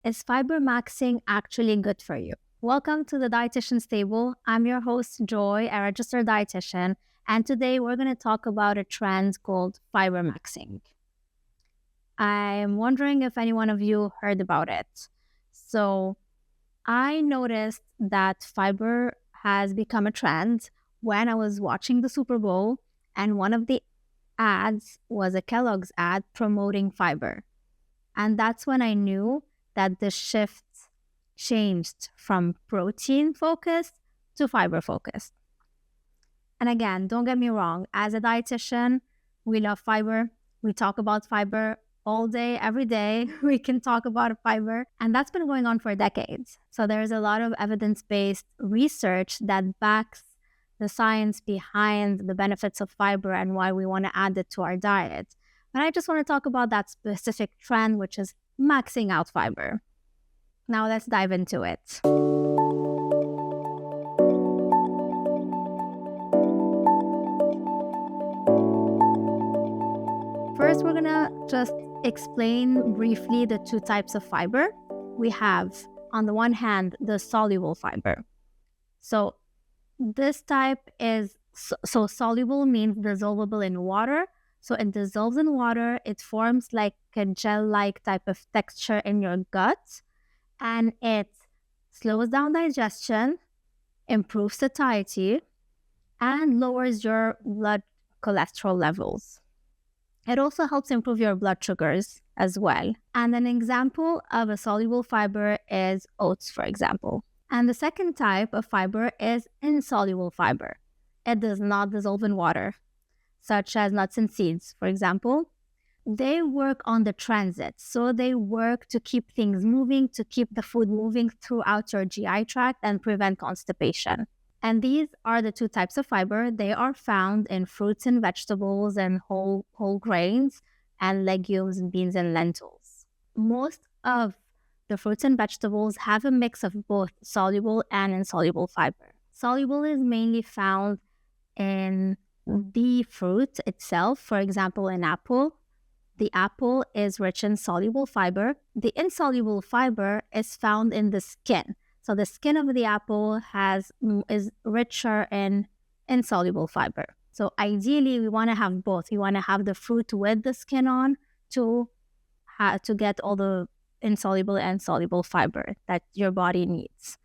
Is fibermaxxing actually good for you? Welcome to the Dietitian's Table. I'm your host, Joy, a registered dietitian, and today we're going to talk about a trend called fibermaxxing. I'm wondering if any one of you heard about it. So, I noticed that fiber has become a trend when I was watching the Super Bowl, and one of the ads was a Kellogg's ad promoting fiber. And that's when I knew that the shift changed from protein focused to fiber focused. And again, don't get me wrong, as a dietitian, we love fiber. We talk about fiber all day, every day. We can talk about fiber. And that's been going on for decades. So there's a lot of evidence based research that backs the science behind the benefits of fiber and why we want to add it to our diet. But I just want to talk about that specific trend, which is maxing out fiber. Now let's dive into it. First, we're going to just explain briefly the two types of fiber. We have, on the one hand, the soluble fiber. So this type is, so soluble means dissolvable in water. So it dissolves in water, it forms like a gel-like type of texture in your gut, and it slows down digestion, improves satiety, and lowers your blood cholesterol levels. It also helps improve your blood sugars as well. And an example of a soluble fiber is oats, for example. And the second type of fiber is insoluble fiber. It does not dissolve in water, such as nuts and seeds, for example. They work on the transit. So they work to keep things moving, to keep the food moving throughout your GI tract and prevent constipation. And these are the two types of fiber. They are found in fruits and vegetables and whole grains and legumes and beans and lentils. Most of the fruits and vegetables have a mix of both soluble and insoluble fiber. Soluble is mainly found in the fruit itself. For example, an apple. The apple is rich in soluble fiber. The insoluble fiber is found in the skin. So the skin of the apple is richer in insoluble fiber. So ideally, we want to have both. We want to have the fruit with the skin on to get all the insoluble and soluble fiber that your body needs.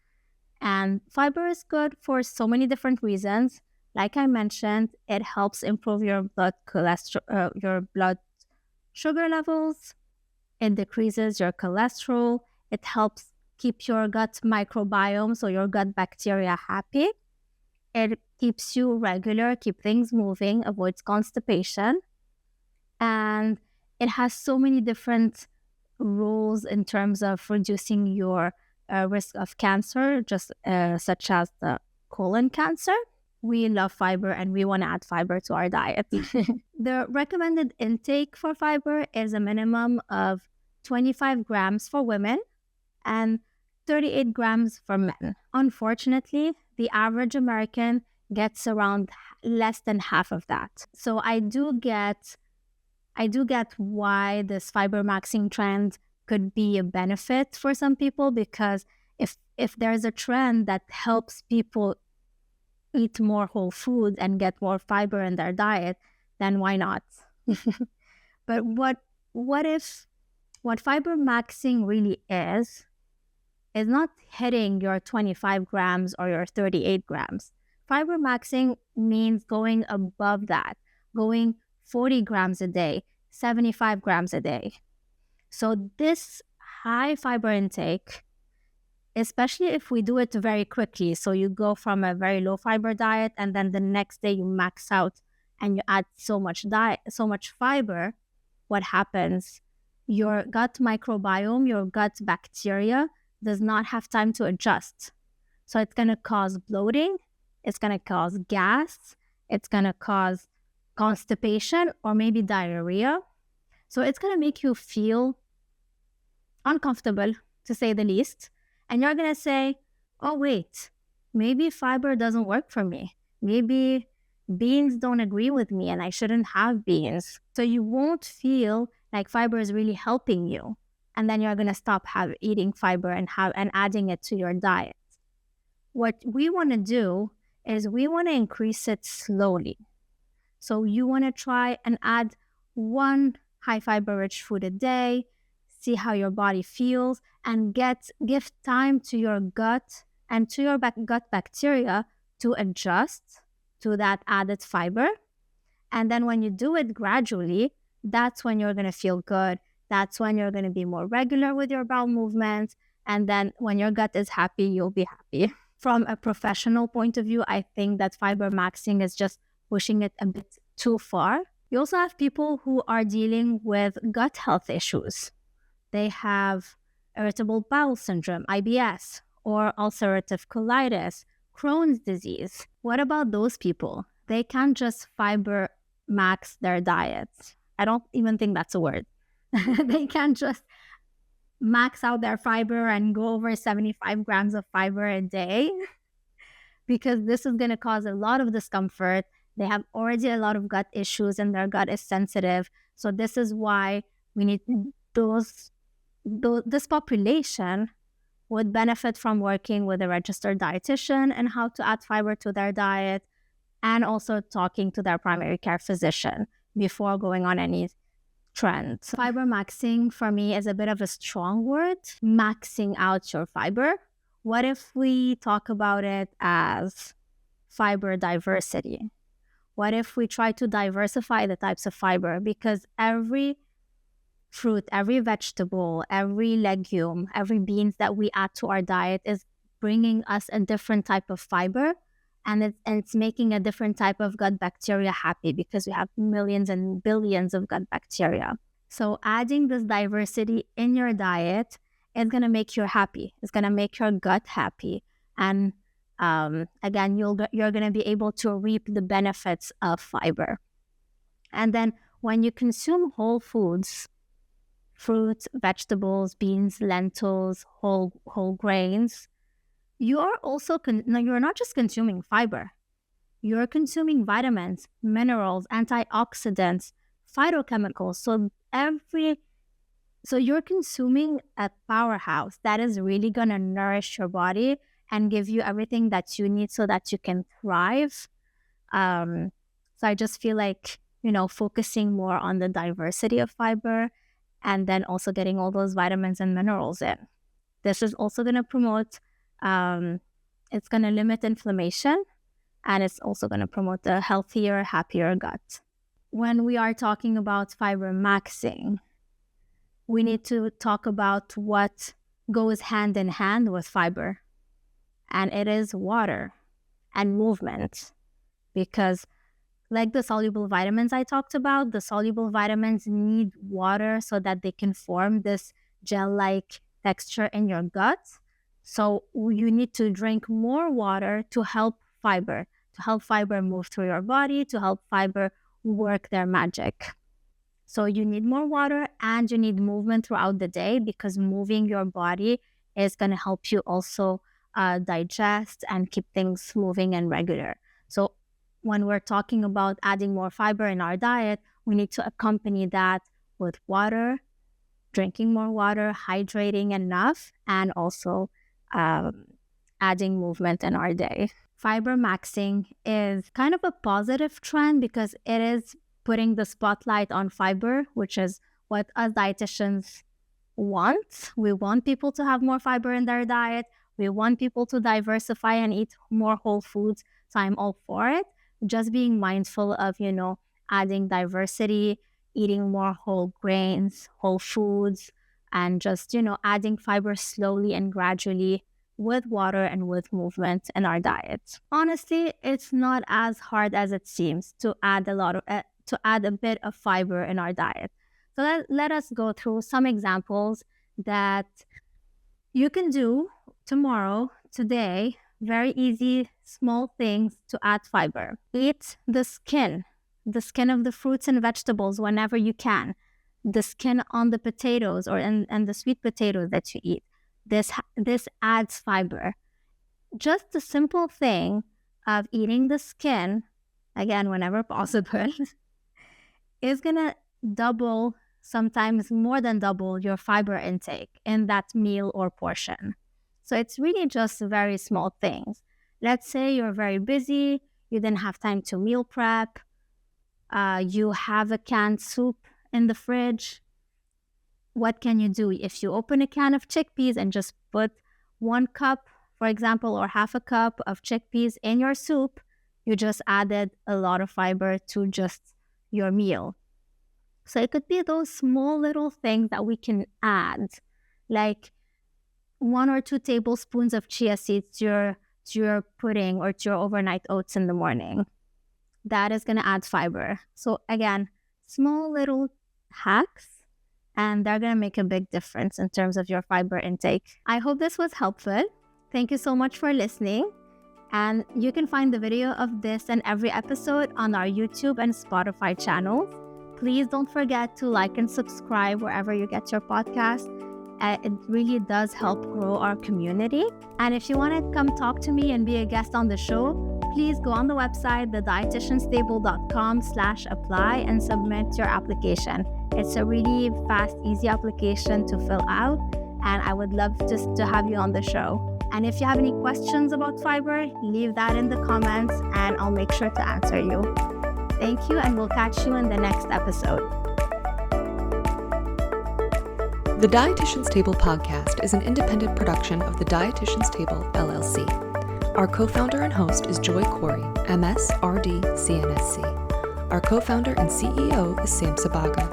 And fiber is good for so many different reasons. Like I mentioned, it helps improve your blood sugar levels. It decreases your cholesterol. It helps keep your gut microbiome, so your gut bacteria, happy. It keeps you regular, keep things moving, avoids constipation. And it has so many different roles in terms of reducing your risk of cancer, just such as the colon cancer. We love fiber and we want to add fiber to our diet. The recommended intake for fiber is a minimum of 25 grams for women and 38 grams for men. Unfortunately, the average American gets around less than half of that. So I do get why this fibermaxxing trend could be a benefit for some people, because if there's a trend that helps people eat more whole food and get more fiber in their diet, then why not? But what fibermaxxing really is not hitting your 25 grams or your 38 grams. Fibermaxxing means going above that, going 40 grams a day, 75 grams a day. So this high fiber intake, especially if we do it very quickly, so you go from a very low fiber diet and then the next day you max out and you add so much fiber, what happens? Your gut microbiome, your gut bacteria does not have time to adjust. So it's going to cause bloating, it's going to cause gas, it's going to cause constipation or maybe diarrhea. So it's going to make you feel uncomfortable, to say the least. And you're going to say, oh, wait, maybe fiber doesn't work for me. Maybe beans don't agree with me and I shouldn't have beans. So you won't feel like fiber is really helping you. and then you're going to stop eating fiber and adding it to your diet. What we want to do is we want to increase it slowly. So you want to try and add one high fiber rich food a day, see how your body feels, and give time to your gut and to your gut bacteria to adjust to that added fiber. And then when you do it gradually, that's when you're going to feel good. That's when you're going to be more regular with your bowel movements. And then when your gut is happy, you'll be happy. From a professional point of view, I think that Fibermaxxing is just pushing it a bit too far. You also have people who are dealing with gut health issues. They have irritable bowel syndrome, IBS, or ulcerative colitis, Crohn's disease. What about those people? They can't just fiber max their diets. I don't even think that's a word. They can't just max out their fiber and go over 75 grams of fiber a day, because this is going to cause a lot of discomfort. They have already a lot of gut issues and their gut is sensitive. So this is why we need this population would benefit from working with a registered dietitian and how to add fiber to their diet, and also talking to their primary care physician before going on any trends. Fibermaxxing for me is a bit of a strong word, maxing out your fiber. What if we talk about it as fiber diversity? What if we try to diversify the types of fiber? Because every fruit, every vegetable, every legume, every beans that we add to our diet is bringing us a different type of fiber, and it's making a different type of gut bacteria happy, because we have millions and billions of gut bacteria. So adding this diversity in your diet is going to make you happy. It's going to make your gut happy. And again, you're going to be able to reap the benefits of fiber. And then when you consume whole foods, fruits, vegetables, beans, lentils, whole grains, you're also you're not just consuming fiber. You're consuming vitamins, minerals, antioxidants, phytochemicals. So you're consuming a powerhouse that is really going to nourish your body and give you everything that you need so that you can thrive. So I just feel like, focusing more on the diversity of fiber, and then also getting all those vitamins and minerals in. This is also going to promote, it's going to limit inflammation, and it's also going to promote a healthier, happier gut. When we are talking about Fibermaxxing, we need to talk about what goes hand in hand with fiber, and it is water and movement. Because like the soluble vitamins I talked about, the soluble vitamins need water so that they can form this gel-like texture in your gut. So you need to drink more water to help fiber move through your body, to help fiber work their magic. So you need more water, and you need movement throughout the day, because moving your body is going to help you also digest and keep things moving and regular. So when we're talking about adding more fiber in our diet, we need to accompany that with water, drinking more water, hydrating enough, and also adding movement in our day. Fibermaxxing is kind of a positive trend because it is putting the spotlight on fiber, which is what us dietitians want. We want people to have more fiber in their diet. We want people to diversify and eat more whole foods. So I'm all for it. Just being mindful of, adding diversity, eating more whole grains, whole foods, and just, adding fiber slowly and gradually with water and with movement in our diet. Honestly, it's not as hard as it seems to add a bit of fiber in our diet. So let us go through some examples that you can do tomorrow, today. Very easy, small things to add fiber. Eat the skin of the fruits and vegetables whenever you can. The skin on the potatoes and the sweet potatoes that you eat. This adds fiber. Just the simple thing of eating the skin, again, whenever possible, is going to double sometimes more than double your fiber intake in that meal or portion. So it's really just very small things. Let's say you're very busy, you didn't have time to meal prep, you have a canned soup in the fridge. What can you do? If you open a can of chickpeas and just put 1 cup, for example, or half a cup of chickpeas in your soup, you just added a lot of fiber to just your meal. So it could be those small little things that we can add, like 1 or 2 tablespoons of chia seeds to your pudding or to your overnight oats in the morning. That is going to add fiber. So again, small little hacks, and they're going to make a big difference in terms of your fiber intake. I hope this was helpful. Thank you so much for listening. And you can find the video of this and every episode on our YouTube and Spotify channels. Please don't forget to like and subscribe wherever you get your podcast. It really does help grow our community. And if you want to come talk to me and be a guest on the show, please go on the website, thedietitianstable.com/apply, and submit your application. It's a really fast, easy application to fill out, and I would love just to have you on the show. And if you have any questions about fiber, leave that in the comments and I'll make sure to answer you. Thank you, and we'll catch you in the next episode. The Dietitian's Table podcast is an independent production of the Dietitian's Table, LLC. Our co-founder and host is Joy Corey, MS, RD, CNSC. Our co-founder and CEO is Sam Sabaga.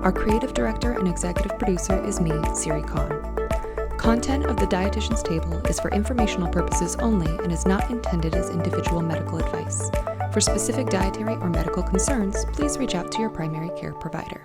Our creative director and executive producer is me, Siri Khan. Content of the Dietitian's Table is for informational purposes only and is not intended as individual medical advice. For specific dietary or medical concerns, please reach out to your primary care provider.